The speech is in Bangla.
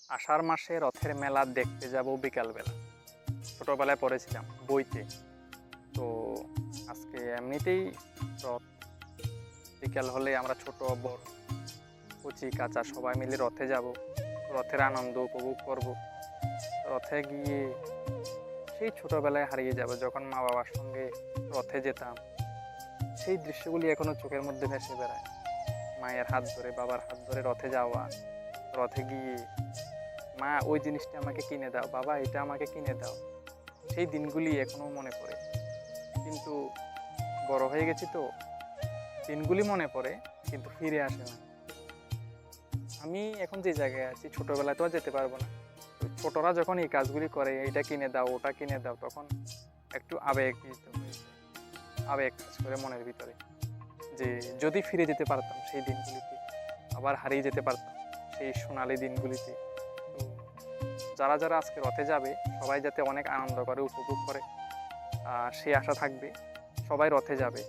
আষাঢ় মাসে রথের মেলা দেখতে যাব বিকালবেলা। ছোটবেলায় পড়েছিলাম বইতে। তো আজকে এমনিতেই রথ, বিকাল হলে আমরা ছোট বড় কচি কাঁচা সবাই মিলে রথে যাব। রথের আনন্দ উপভোগ করব। রথে গিয়ে সেই ছোটবেলায় হারিয়ে যাব, যখন মা বাবার সঙ্গে রথে যেতাম। সেই দৃশ্যগুলি এখনো চোখের মধ্যে ভেসে বেড়ায়। মায়ের হাত ধরে, বাবার হাত ধরে রথে যাওয়া, রথে গিয়ে মা ওই জিনিসটা আমাকে কিনে দাও, বাবা এটা আমাকে কিনে দাও। সেই দিনগুলি এখনো মনে পড়ে। কিন্তু বড় হয়ে গেছি তো দিনগুলি মনে পড়ে, কিন্তু ফিরে আসে না। আমি এখন যে জায়গায় আছি, ছোটবেলায় তো আর যেতে পারবো না। তো ছোটরা যখন এই কাজগুলি করে, এটা কিনে দাও ওটা কিনে দাও, তখন একটু আবেগিত হয়ে যায়। আবেগ কাজ করে মনের ভিতরে, যে যদি ফিরে যেতে পারতাম সেই দিনগুলিতে, আবার হারিয়ে যেতে পারতাম সেই সোনালি দিনগুলিতে। তো যারা যারা আজকে রথে যাবে, সবাই যাতে অনেক আনন্দ করে, উপভোগ করে, সেই আশা থাকবে। সবাই রথে যাবে।